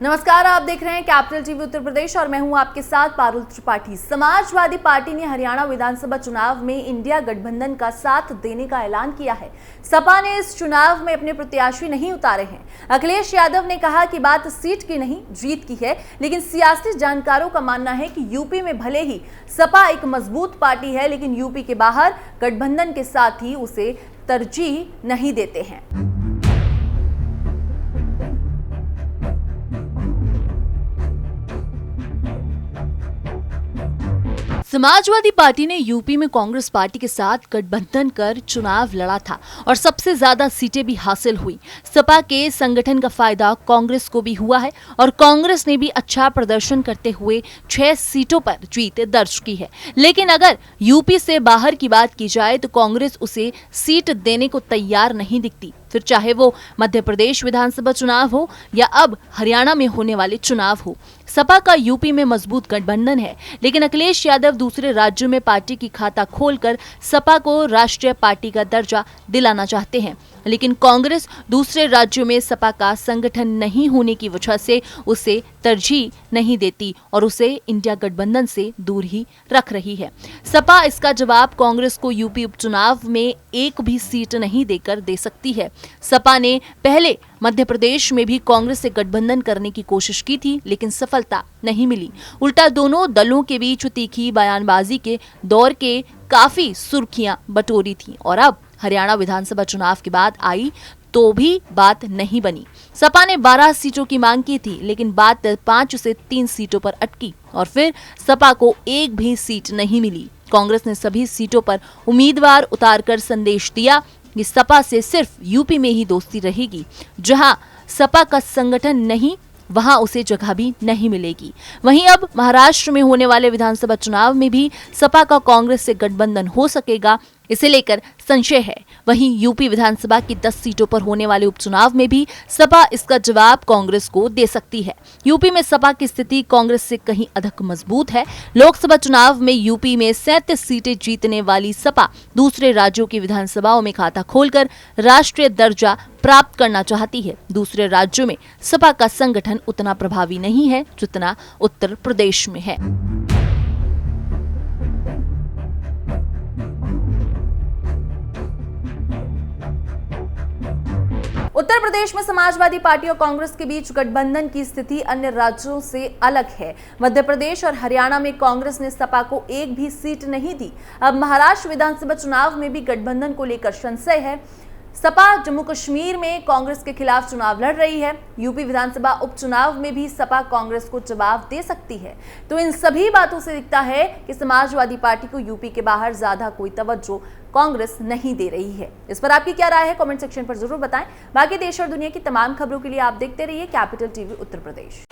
नमस्कार, आप देख रहे हैं कैपिटल टीवी उत्तर प्रदेश और मैं हूं आपके साथ पारुल त्रिपाठी। समाजवादी पार्टी ने हरियाणा विधानसभा चुनाव में इंडिया गठबंधन का साथ देने का ऐलान किया है। सपा ने इस चुनाव में अपने प्रत्याशी नहीं उतारे हैं। अखिलेश यादव ने कहा कि बात सीट की नहीं, जीत की है, लेकिन सियासी जानकारों का मानना है कि यूपी में भले ही सपा एक मजबूत पार्टी है, लेकिन यूपी के बाहर गठबंधन के साथ ही उसे तरजीह नहीं देते हैं। समाजवादी पार्टी ने यूपी में कांग्रेस पार्टी के साथ गठबंधन कर चुनाव लड़ा था और सबसे ज्यादा सीटें भी हासिल हुई। सपा के संगठन का फायदा कांग्रेस को भी हुआ है और कांग्रेस ने भी अच्छा प्रदर्शन करते हुए 6 सीटों पर जीत दर्ज की है। लेकिन अगर यूपी से बाहर की बात की जाए तो कांग्रेस उसे सीट देने को तैयार नहीं दिखती, फिर चाहे वो मध्य प्रदेश विधानसभा चुनाव हो या अब हरियाणा में होने वाले चुनाव हो। सपा का यूपी में मजबूत गठबंधन है, लेकिन अखिलेश यादव दूसरे राज्यों में पार्टी की खाता खोलकर सपा को राष्ट्रीय पार्टी का दर्जा दिलाना चाहते हैं। लेकिन कांग्रेस दूसरे राज्यों में सपा का संगठन नहीं होने की वजह से उसे तरजीह नहीं देती और उसे इंडिया गठबंधन से दूर ही रख रही है। सपा इसका जवाब कांग्रेस को यूपी उपचुनाव में एक भी सीट नहीं देकर दे सकती है। सपा ने पहले मध्य प्रदेश में भी कांग्रेस से गठबंधन करने की कोशिश की थी, लेकिन सफलता नहीं मिली। उल्टा दोनों दलों के बीच तीखी बयानबाजी के दौर के काफी सुर्खियां बटोरी थी और अब हरियाणा विधानसभा चुनाव के बाद आई तो भी बात नहीं बनी। सपा ने 12 सीटों की मांग की थी, लेकिन बात 5 से 3 सीटों पर अटकी और फिर सपा को एक भी सीट नहीं मिली। कांग्रेस ने सभी सीटों पर उम्मीदवार उतारकर संदेश दिया कि सपा से सिर्फ यूपी में ही दोस्ती रहेगी। जहां सपा का संगठन नहीं, वहां उसे जगह भी नहीं मिलेगी। वहीं अब महाराष्ट्र में होने वाले विधानसभा चुनाव में भी सपा का कांग्रेस से गठबंधन हो सकेगा, इसे लेकर संशय है। वहीं यूपी विधानसभा की 10 सीटों पर होने वाले उपचुनाव में भी सपा इसका जवाब कांग्रेस को दे सकती है। यूपी में सपा की स्थिति कांग्रेस से कहीं अधिक मजबूत है। लोकसभा चुनाव में यूपी में 37 सीटें जीतने वाली सपा दूसरे राज्यों की विधानसभाओं में खाता खोलकर राष्ट्रीय दर्जा प्राप्त करना चाहती है। दूसरे राज्यों में सपा का संगठन उतना प्रभावी नहीं है जितना उत्तर प्रदेश में है। उत्तर प्रदेश में समाजवादी पार्टी और कांग्रेस के बीच गठबंधन की स्थिति अन्य राज्यों से अलग है। मध्य प्रदेश और हरियाणा में कांग्रेस ने सपा को एक भी सीट नहीं दी। अब महाराष्ट्र विधानसभा चुनाव में भी गठबंधन को लेकर संशय है। सपा जम्मू कश्मीर में कांग्रेस के खिलाफ चुनाव लड़ रही है। यूपी विधानसभा उपचुनाव में भी सपा कांग्रेस को जवाब दे सकती है। तो इन सभी बातों से दिखता है कि समाजवादी पार्टी को यूपी के बाहर ज्यादा कोई तवज्जो कांग्रेस नहीं दे रही है। इस पर आपकी क्या राय है, कमेंट सेक्शन पर जरूर बताएं। बाकी देश और दुनिया की तमाम खबरों के लिए आप देखते रहिए कैपिटल टीवी उत्तर प्रदेश।